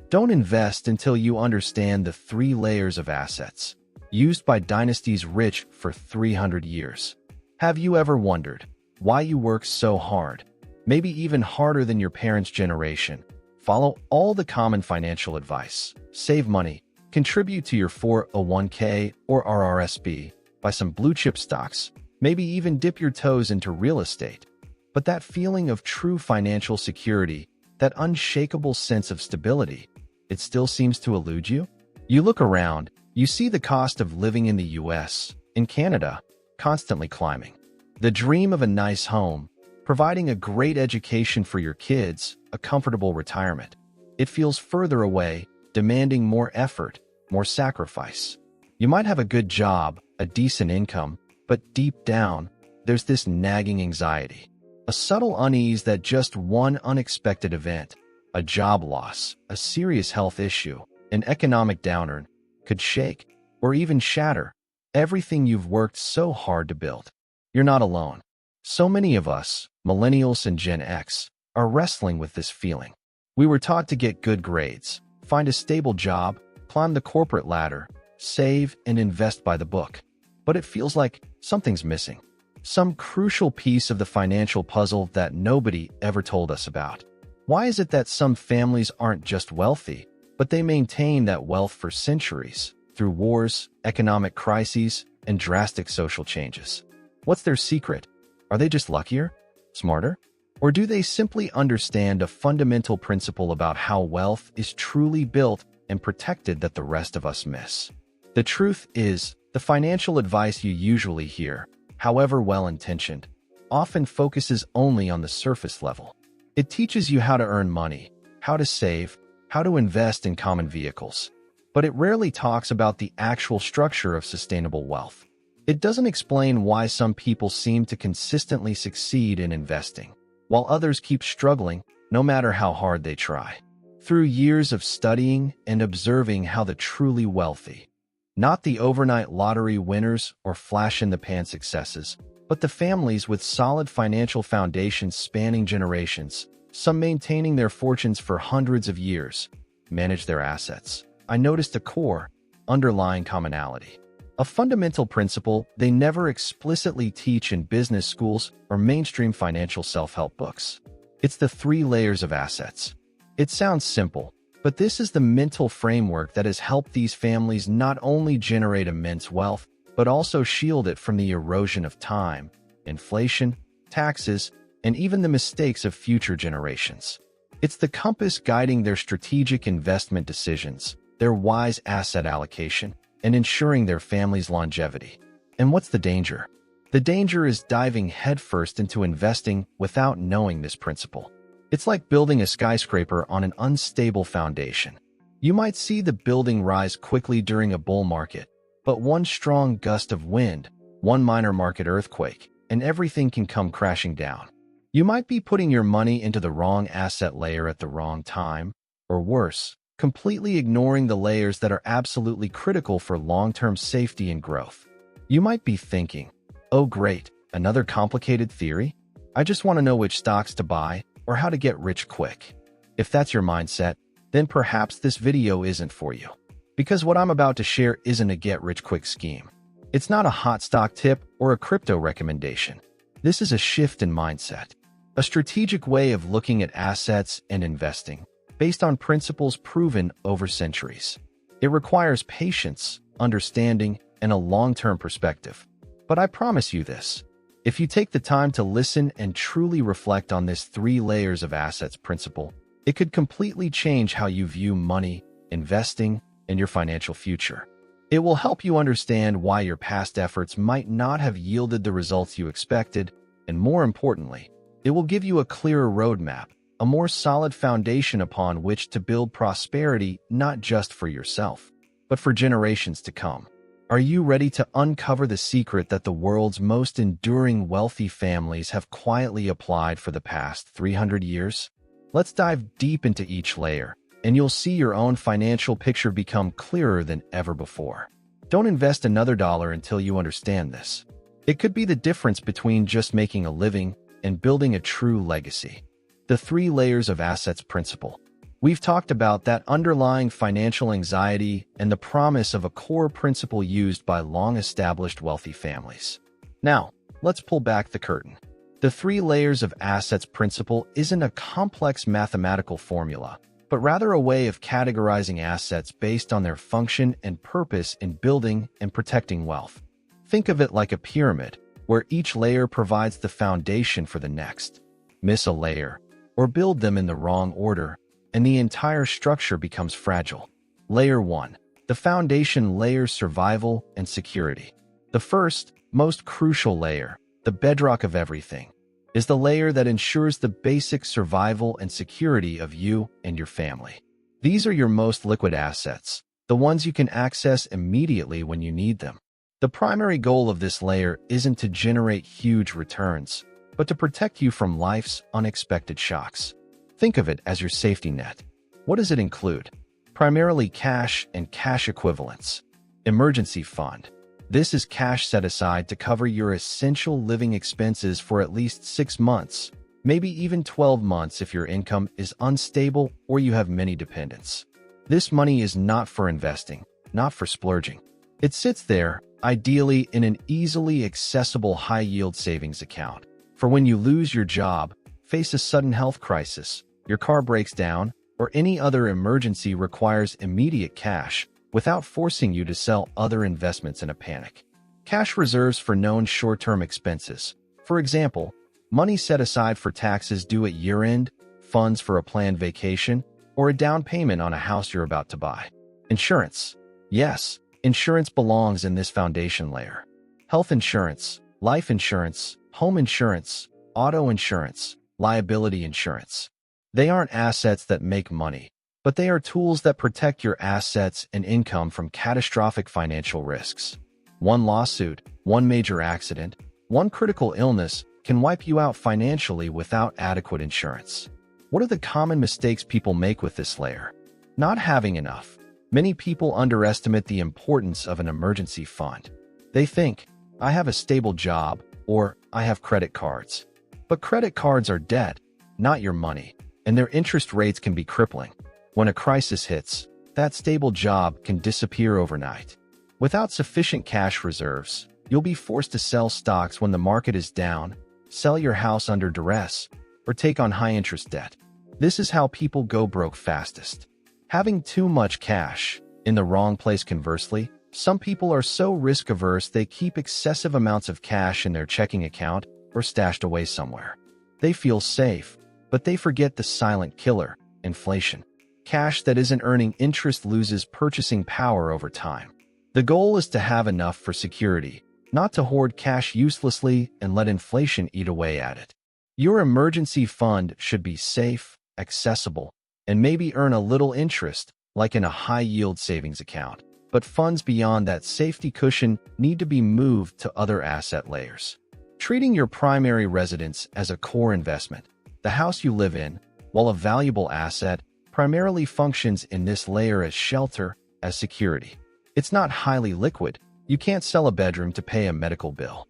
Don't invest until you understand the 3 layers of assets used by dynasties rich for 300 years. Have you ever wondered why you work so hard, maybe even harder than your parents' generation? Follow all the common financial advice, save money, contribute to your 401k or RRSP, buy some blue-chip stocks, maybe even dip your toes into real estate. But that feeling of true financial security, that unshakable sense of stability, it still seems to elude you? You look around, you see the cost of living in the US, in Canada, constantly climbing. The dream of a nice home, providing a great education for your kids, a comfortable retirement. It feels further away, demanding more effort, more sacrifice. You might have a good job, a decent income, but deep down, there's this nagging anxiety, a subtle unease that just one unexpected event, a job loss, a serious health issue, an economic downturn, could shake, or even shatter, everything you've worked so hard to build. You're not alone. So many of us, millennials and Gen X, are wrestling with this feeling. We were taught to get good grades, find a stable job, climb the corporate ladder, save and invest by the book. But it feels like something's missing. Some crucial piece of the financial puzzle that nobody ever told us about. Why is it that some families aren't just wealthy, but they maintain that wealth for centuries, through wars, economic crises, and drastic social changes? What's their secret? Are they just luckier? Smarter? Or do they simply understand a fundamental principle about how wealth is truly built and protected that the rest of us miss? The truth is, the financial advice you usually hear, however well-intentioned, often focuses only on the surface level. It teaches you how to earn money, how to save, how to invest in common vehicles. But it rarely talks about the actual structure of sustainable wealth. It doesn't explain why some people seem to consistently succeed in investing, while others keep struggling no matter how hard they try. Through years of studying and observing how the truly wealthy, not the overnight lottery winners or flash-in-the-pan successes, but the families with solid financial foundations spanning generations, some maintaining their fortunes for hundreds of years, manage their assets, I noticed a core, underlying commonality. A fundamental principle they never explicitly teach in business schools or mainstream financial self-help books. It's the 3 layers of assets. It sounds simple, but this is the mental framework that has helped these families not only generate immense wealth, but also shield it from the erosion of time, inflation, taxes, and even the mistakes of future generations. It's the compass guiding their strategic investment decisions, their wise asset allocation, and ensuring their family's longevity. And what's the danger? The danger is diving headfirst into investing without knowing this principle. It's like building a skyscraper on an unstable foundation. You might see the building rise quickly during a bull market, but one strong gust of wind, one minor market earthquake, and everything can come crashing down. You might be putting your money into the wrong asset layer at the wrong time, or worse, completely ignoring the layers that are absolutely critical for long-term safety and growth. You might be thinking, oh great, another complicated theory? I just want to know which stocks to buy or how to get rich quick. If that's your mindset, then perhaps this video isn't for you. Because what I'm about to share isn't a get-rich-quick scheme. It's not a hot stock tip or a crypto recommendation. This is a shift in mindset, a strategic way of looking at assets and investing, based on principles proven over centuries. It requires patience, understanding, and a long-term perspective. But I promise you this, if you take the time to listen and truly reflect on this 3 layers of assets principle, it could completely change how you view money, investing, and your financial future. It will help you understand why your past efforts might not have yielded the results you expected, and more importantly, it will give you a clearer roadmap, a more solid foundation upon which to build prosperity not just for yourself, but for generations to come. Are you ready to uncover the secret that the world's most enduring wealthy families have quietly applied for the past 300 years? Let's dive deep into each layer, and you'll see your own financial picture become clearer than ever before. Don't invest another dollar until you understand this. It could be the difference between just making a living and building a true legacy. The 3 layers of assets principle. We've talked about that underlying financial anxiety and the promise of a core principle used by long-established wealthy families. Now, let's pull back the curtain. The three layers of assets principle isn't a complex mathematical formula, but rather a way of categorizing assets based on their function and purpose in building and protecting wealth. Think of it like a pyramid, where each layer provides the foundation for the next. Miss a layer, or build them in the wrong order, and the entire structure becomes fragile. Layer 1. The foundation layers survival and security. The first, most crucial layer, the bedrock of everything, is the layer that ensures the basic survival and security of you and your family. These are your most liquid assets, the ones you can access immediately when you need them. The primary goal of this layer isn't to generate huge returns, but to protect you from life's unexpected shocks. Think of it as your safety net. What does it include? Primarily cash and cash equivalents. Emergency fund. This is cash set aside to cover your essential living expenses for at least 6 months, maybe even 12 months if your income is unstable or you have many dependents. This money is not for investing, not for splurging. It sits there, ideally in an easily accessible high-yield savings account, for when you lose your job, face a sudden health crisis, your car breaks down, or any other emergency requires immediate cash without forcing you to sell other investments in a panic. Cash reserves for known short-term expenses. For example, money set aside for taxes due at year-end, funds for a planned vacation, or a down payment on a house you're about to buy. Insurance. Yes, insurance belongs in this foundation layer. Health insurance, life insurance, home insurance, auto insurance, liability insurance. They aren't assets that make money, but they are tools that protect your assets and income from catastrophic financial risks. One lawsuit, one major accident, one critical illness can wipe you out financially without adequate insurance. What are the common mistakes people make with this layer? Not having enough. Many people underestimate the importance of an emergency fund. They think, I have a stable job, or I have credit cards. But credit cards are debt, not your money, and their interest rates can be crippling. When a crisis hits, that stable job can disappear overnight. Without sufficient cash reserves, you'll be forced to sell stocks when the market is down, sell your house under duress, or take on high-interest debt. This is how people go broke fastest. Having too much cash in the wrong place. Conversely, some people are so risk-averse they keep excessive amounts of cash in their checking account or stashed away somewhere. They feel safe, but they forget the silent killer, inflation. Cash that isn't earning interest loses purchasing power over time. The goal is to have enough for security, not to hoard cash uselessly and let inflation eat away at it. Your emergency fund should be safe, accessible, and maybe earn a little interest, like in a high-yield savings account. But funds beyond that safety cushion need to be moved to other asset layers. Treating your primary residence as a core investment, the house you live in, while a valuable asset, primarily functions in this layer as shelter, as security. It's not highly liquid. You can't sell a bedroom to pay a medical bill.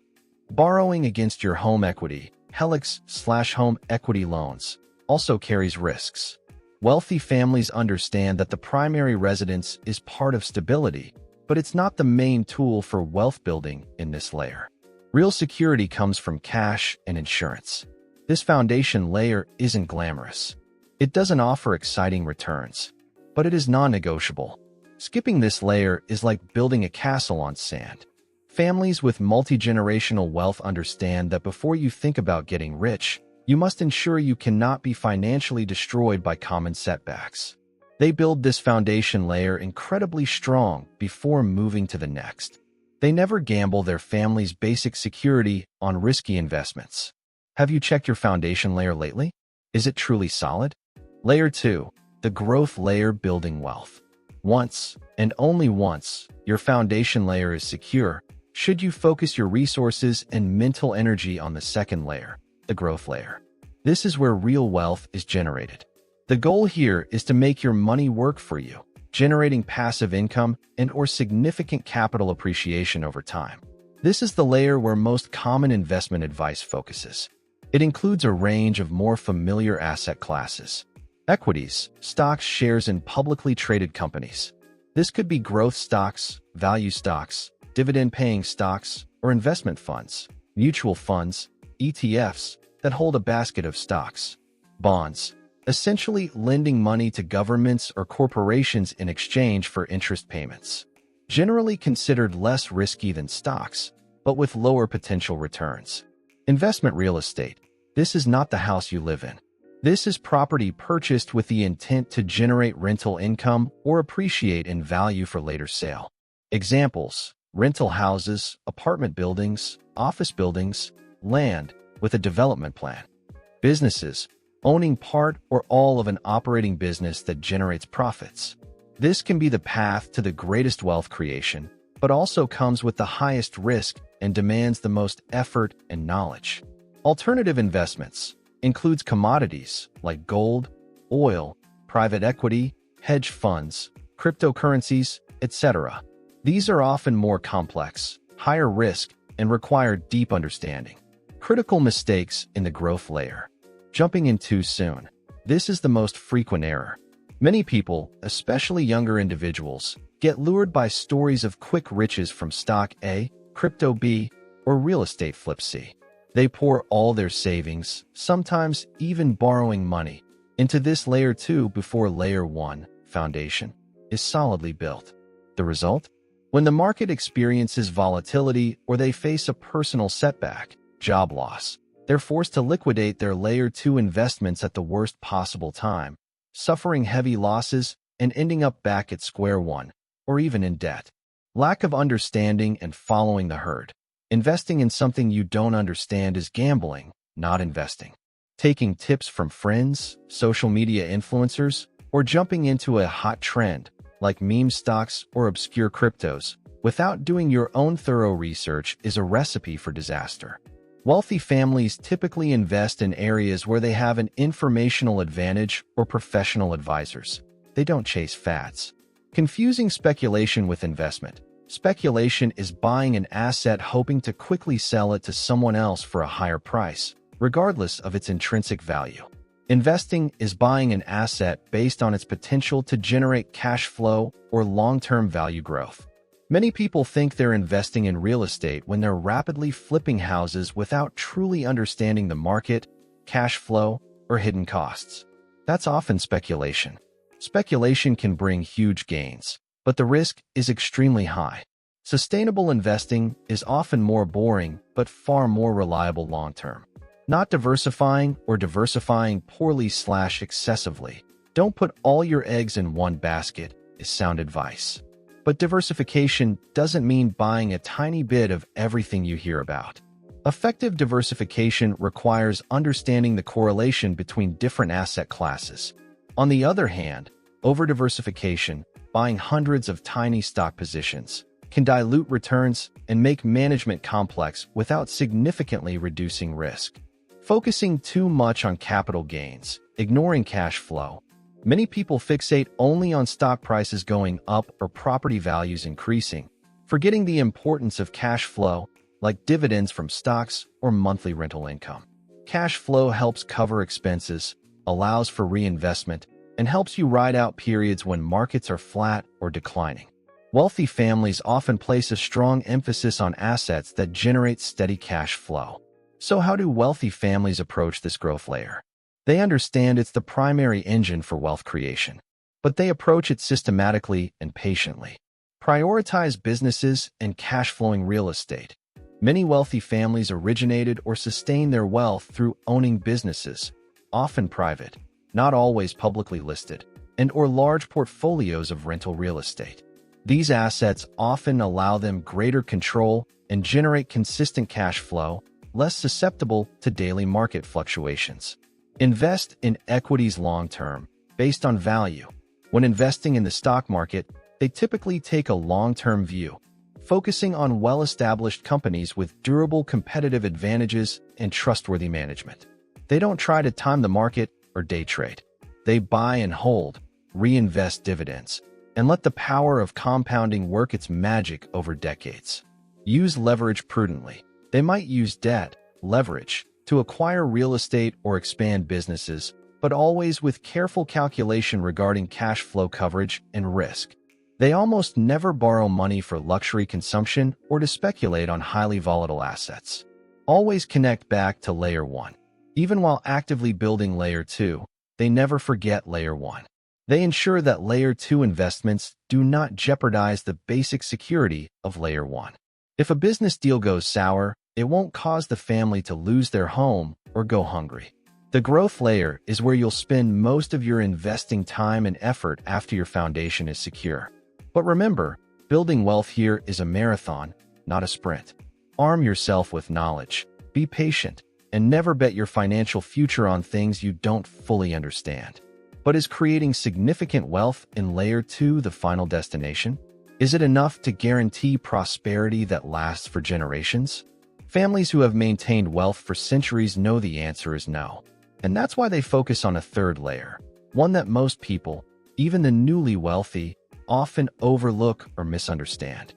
Borrowing against your home equity, HELOCs/home equity loans, also carries risks. Wealthy families understand that the primary residence is part of stability, but it's not the main tool for wealth building in this layer. Real security comes from cash and insurance. This foundation layer isn't glamorous. It doesn't offer exciting returns, but it is non-negotiable. Skipping this layer is like building a castle on sand. Families with multi-generational wealth understand that before you think about getting rich, you must ensure you cannot be financially destroyed by common setbacks. They build this foundation layer incredibly strong before moving to the next. They never gamble their family's basic security on risky investments. Have you checked your foundation layer lately? Is it truly solid? Layer 2, the growth layer. Building wealth. Once, and only once, your foundation layer is secure, should you focus your resources and mental energy on the second layer, the growth layer. This is where real wealth is generated. The goal here is to make your money work for you, generating passive income and/or significant capital appreciation over time. This is the layer where most common investment advice focuses. It includes a range of more familiar asset classes. Equities, stocks, shares in publicly traded companies. This could be growth stocks, value stocks, dividend-paying stocks, or investment funds, mutual funds, ETFs, that hold a basket of stocks. Bonds, essentially lending money to governments or corporations in exchange for interest payments. Generally considered less risky than stocks, but with lower potential returns. Investment real estate. This is not the house you live in. This is property purchased with the intent to generate rental income or appreciate in value for later sale. Examples: rental houses, apartment buildings, office buildings, land with a development plan. Businesses, owning part or all of an operating business that generates profits. This can be the path to the greatest wealth creation, but also comes with the highest risk and demands the most effort and knowledge. Alternative investments includes commodities like gold, oil, private equity, hedge funds, cryptocurrencies, etc. These are often more complex, higher risk, and require deep understanding. Critical mistakes in the growth layer. Jumping in too soon. This is the most frequent error. Many people, especially younger individuals, get lured by stories of quick riches from stock A, crypto B, or real estate flip C. They pour all their savings, sometimes even borrowing money, into this layer 2 before layer 1, foundation, is solidly built. The result? When the market experiences volatility or they face a personal setback, job loss, they're forced to liquidate their layer 2 investments at the worst possible time, suffering heavy losses and ending up back at square one, or even in debt. Lack of understanding and following the herd. Investing in something you don't understand is gambling, not investing. Taking tips from friends, social media influencers, or jumping into a hot trend, like meme stocks or obscure cryptos, without doing your own thorough research is a recipe for disaster. Wealthy families typically invest in areas where they have an informational advantage or professional advisors. They don't chase fads. Confusing speculation with investment. Speculation is buying an asset hoping to quickly sell it to someone else for a higher price, regardless of its intrinsic value. Investing is buying an asset based on its potential to generate cash flow or long-term value growth. Many people think they're investing in real estate when they're rapidly flipping houses without truly understanding the market, cash flow, or hidden costs. That's often speculation. Speculation can bring huge gains, but the risk is extremely high. Sustainable investing is often more boring but far more reliable long-term. Not diversifying or diversifying poorly/excessively. Don't put all your eggs in one basket is sound advice. But diversification doesn't mean buying a tiny bit of everything you hear about. Effective diversification requires understanding the correlation between different asset classes. On the other hand, over-diversification, buying hundreds of tiny stock positions, can dilute returns and make management complex without significantly reducing risk. Focusing too much on capital gains, ignoring cash flow. Many people fixate only on stock prices going up or property values increasing, forgetting the importance of cash flow, like dividends from stocks or monthly rental income. Cash flow helps cover expenses, allows for reinvestment, and helps you ride out periods when markets are flat or declining. Wealthy families often place a strong emphasis on assets that generate steady cash flow. So how do wealthy families approach this growth layer? They understand it's the primary engine for wealth creation, but they approach it systematically and patiently. Prioritize businesses and cash-flowing real estate. Many wealthy families originated or sustain their wealth through owning businesses, often private, not always publicly listed, and/or large portfolios of rental real estate. These assets often allow them greater control and generate consistent cash flow, less susceptible to daily market fluctuations. Invest in equities long-term, based on value. When investing in the stock market, they typically take a long-term view, focusing on well-established companies with durable competitive advantages and trustworthy management. They don't try to time the market or day trade. They buy and hold, reinvest dividends, and let the power of compounding work its magic over decades. Use leverage prudently. They might use debt, leverage, to acquire real estate or expand businesses, but always with careful calculation regarding cash flow coverage and risk. They almost never borrow money for luxury consumption or to speculate on highly volatile assets. Always connect back to Layer 1. Even while actively building Layer 2, they never forget Layer 1. They ensure that Layer 2 investments do not jeopardize the basic security of Layer 1. If a business deal goes sour, it won't cause the family to lose their home or go hungry. The growth layer is where you'll spend most of your investing time and effort after your foundation is secure. But remember, building wealth here is a marathon, not a sprint. Arm yourself with knowledge, be patient, and never bet your financial future on things you don't fully understand. But is creating significant wealth in Layer 2 the final destination? Is it enough to guarantee prosperity that lasts for generations? Families who have maintained wealth for centuries know the answer is no. And that's why they focus on a third layer, one that most people, even the newly wealthy, often overlook or misunderstand.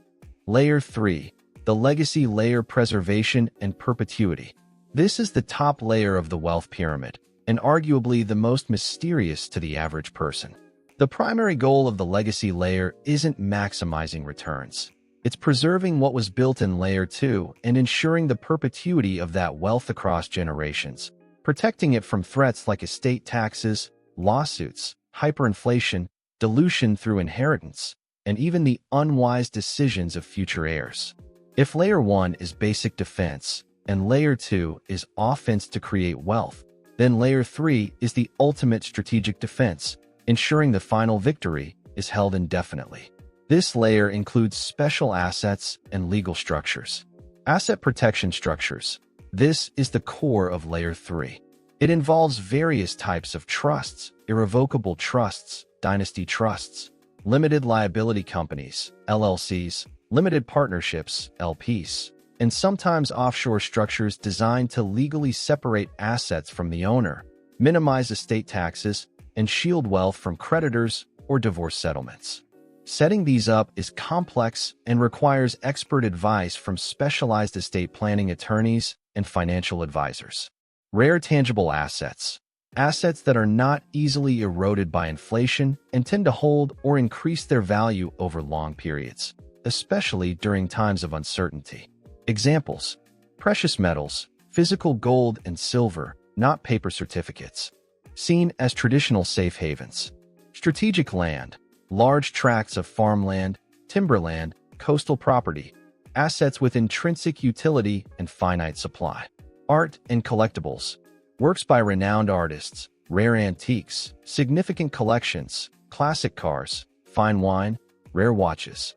Layer 3, the legacy layer: preservation and perpetuity. This is the top layer of the wealth pyramid, and arguably the most mysterious to the average person. The primary goal of the legacy layer isn't maximizing returns. It's preserving what was built in Layer 2 and ensuring the perpetuity of that wealth across generations, protecting it from threats like estate taxes, lawsuits, hyperinflation, dilution through inheritance, and even the unwise decisions of future heirs. If Layer 1 is basic defense and Layer 2 is offense to create wealth, then Layer 3 is the ultimate strategic defense, ensuring the final victory is held indefinitely. This layer includes special assets and legal structures. Asset protection structures. This is the core of Layer 3. It involves various types of trusts: irrevocable trusts, dynasty trusts, limited liability companies, LLCs, limited partnerships, LPs, and sometimes offshore structures designed to legally separate assets from the owner, minimize estate taxes, and shield wealth from creditors or divorce settlements. Setting these up is complex and requires expert advice from specialized estate planning attorneys and financial advisors. Rare tangible assets. Assets that are not easily eroded by inflation and tend to hold or increase their value over long periods, especially during times of uncertainty. Examples: precious metals, physical gold and silver, not paper certificates, seen as traditional safe havens. Strategic land, large tracts of farmland, timberland, coastal property, assets with intrinsic utility and finite supply. Art and collectibles, works by renowned artists, rare antiques, significant collections, classic cars, fine wine, rare watches.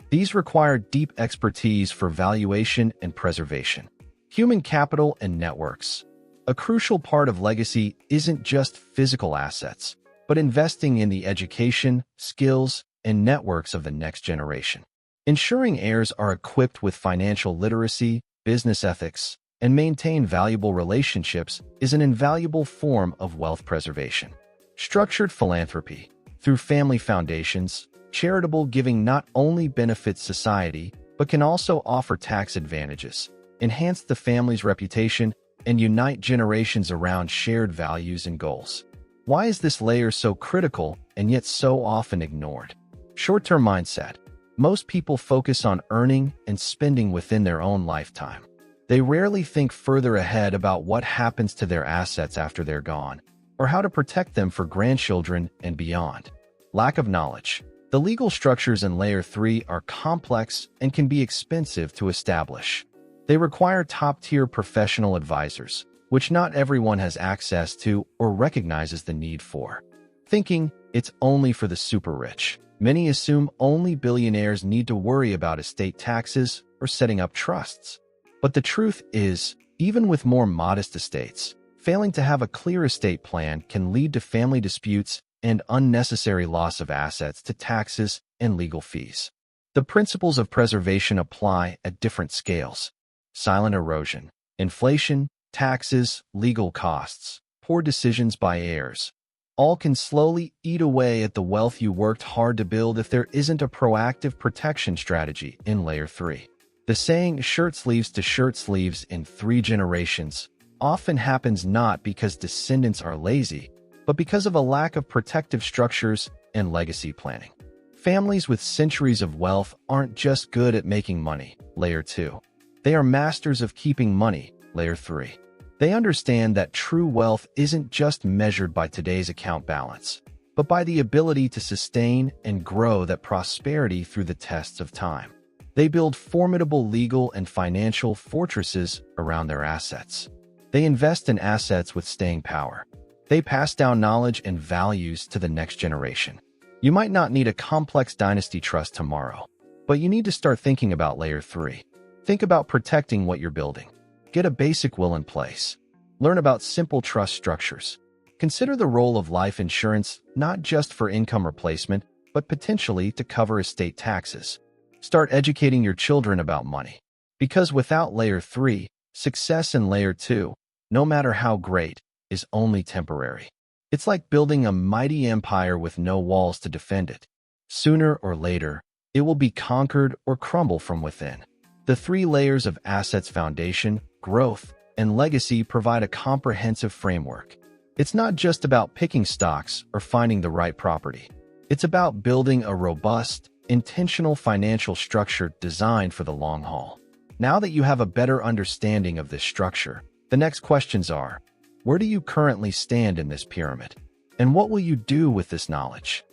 These require deep expertise for valuation and preservation. Human capital and networks. A crucial part of legacy isn't just physical assets, but investing in the education, skills, and networks of the next generation. Ensuring heirs are equipped with financial literacy, business ethics, and maintain valuable relationships is an invaluable form of wealth preservation. Structured philanthropy. Through family foundations, charitable giving not only benefits society, but can also offer tax advantages, enhance the family's reputation, and unite generations around shared values and goals. Why is this layer so critical and yet so often ignored? Short-term mindset. Most people focus on earning and spending within their own lifetime. They rarely think further ahead about what happens to their assets after they're gone, or how to protect them for grandchildren and beyond. Lack of knowledge. The legal structures in Layer 3 are complex and can be expensive to establish. They require top-tier professional advisors, which not everyone has access to or recognizes the need for. Thinking it's only for the super rich. Many assume only billionaires need to worry about estate taxes or setting up trusts. But the truth is, even with more modest estates, failing to have a clear estate plan can lead to family disputes and unnecessary loss of assets to taxes and legal fees. The principles of preservation apply at different scales. Silent erosion, inflation, taxes, legal costs, poor decisions by heirs. All can slowly eat away at the wealth you worked hard to build if there isn't a proactive protection strategy in Layer 3. The saying shirt sleeves to shirt sleeves in 3 generations often happens not because descendants are lazy, but because of a lack of protective structures and legacy planning. Families with centuries of wealth aren't just good at making money, layer 2. They are masters of keeping money, layer 3. They understand that true wealth isn't just measured by today's account balance, but by the ability to sustain and grow that prosperity through the tests of time. They build formidable legal and financial fortresses around their assets. They invest in assets with staying power. They pass down knowledge and values to the next generation. You might not need a complex dynasty trust tomorrow, but you need to start thinking about layer 3. Think about protecting what you're building. Get a basic will in place. Learn about simple trust structures. Consider the role of life insurance not just for income replacement, but potentially to cover estate taxes. Start educating your children about money. Because without layer 3, success in layer 2, no matter how great, is only temporary. It's like building a mighty empire with no walls to defend it. Sooner or later, it will be conquered or crumble from within. The 3 layers of assets: foundation, growth, and legacy provide a comprehensive framework. It's not just about picking stocks or finding the right property. It's about building a robust, intentional financial structure designed for the long haul. Now that you have a better understanding of this structure, the next questions are: where do you currently stand in this pyramid? And what will you do with this knowledge?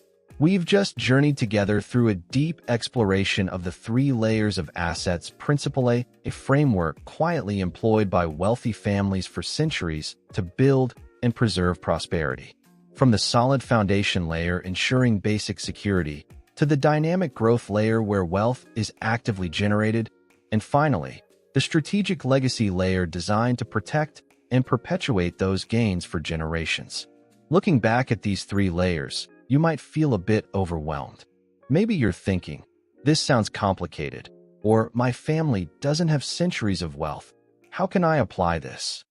We've just journeyed together through a deep exploration of the 3 layers of assets principle, a framework quietly employed by wealthy families for centuries to build and preserve prosperity. From the solid foundation layer ensuring basic security, to the dynamic growth layer where wealth is actively generated, and finally, the strategic legacy layer designed to protect and perpetuate those gains for generations. Looking back at these 3 layers, you might feel a bit overwhelmed. Maybe you're thinking, this sounds complicated, or my family doesn't have centuries of wealth. How can I apply this?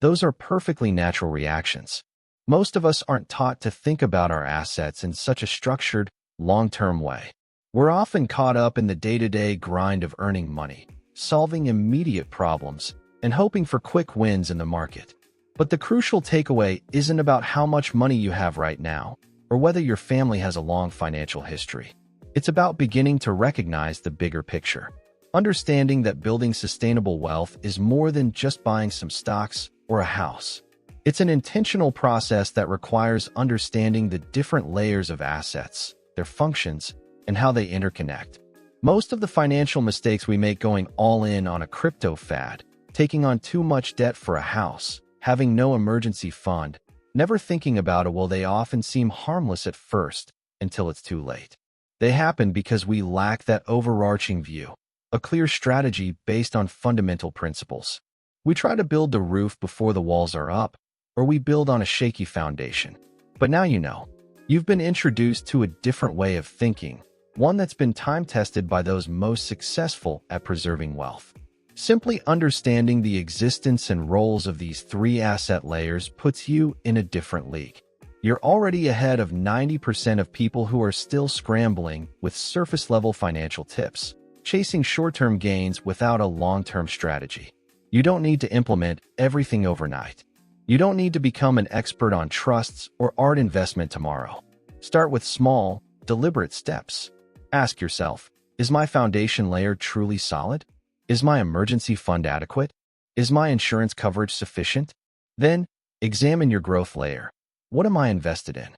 Those are perfectly natural reactions. Most of us aren't taught to think about our assets in such a structured, long-term way. We're often caught up in the day-to-day grind of earning money, solving immediate problems, and hoping for quick wins in the market. But the crucial takeaway isn't about how much money you have right now, or whether your family has a long financial history. It's about beginning to recognize the bigger picture. Understanding that building sustainable wealth is more than just buying some stocks or a house. It's an intentional process that requires understanding the different layers of assets, their functions, and how they interconnect. Most of the financial mistakes we make going all in on a crypto fad, taking on too much debt for a house, having no emergency fund, never thinking about it, well, they often seem harmless at first until it's too late. They happen because we lack that overarching view, a clear strategy based on fundamental principles. We try to build the roof before the walls are up, or we build on a shaky foundation. But now you know. You've been introduced to a different way of thinking, one that's been time-tested by those most successful at preserving wealth. Simply understanding the existence and roles of these 3 asset layers puts you in a different league. You're already ahead of 90% of people who are still scrambling with surface-level financial tips, chasing short-term gains without a long-term strategy. You don't need to implement everything overnight. You don't need to become an expert on trusts or art investment tomorrow. Start with small, deliberate steps. Ask yourself, is my foundation layer truly solid? Is my emergency fund adequate? Is my insurance coverage sufficient? Then, examine your growth layer. What am I invested in?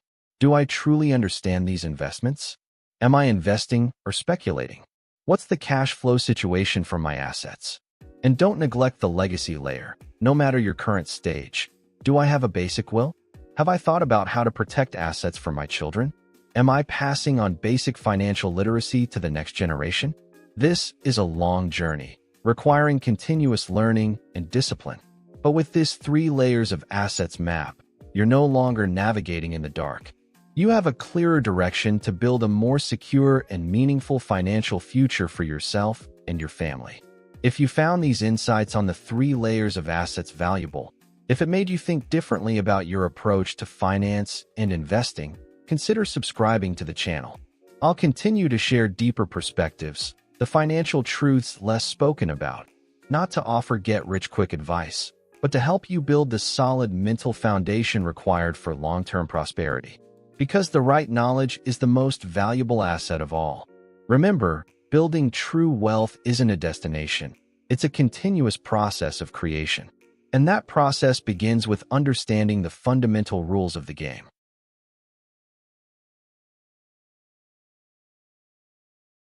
Do I truly understand these investments? Am I investing or speculating? What's the cash flow situation for my assets? And don't neglect the legacy layer, no matter your current stage. Do I have a basic will? Have I thought about how to protect assets for my children? Am I passing on basic financial literacy to the next generation? This is a long journey, requiring continuous learning and discipline. But with this 3 layers of assets map, you're no longer navigating in the dark. You have a clearer direction to build a more secure and meaningful financial future for yourself and your family. If you found these insights on the 3 layers of assets valuable, if it made you think differently about your approach to finance and investing, consider subscribing to the channel. I'll continue to share deeper perspectives, the financial truths less spoken about, not to offer get-rich-quick advice, but to help you build the solid mental foundation required for long-term prosperity. Because the right knowledge is the most valuable asset of all. Remember, building true wealth isn't a destination. It's a continuous process of creation. And that process begins with understanding the fundamental rules of the game.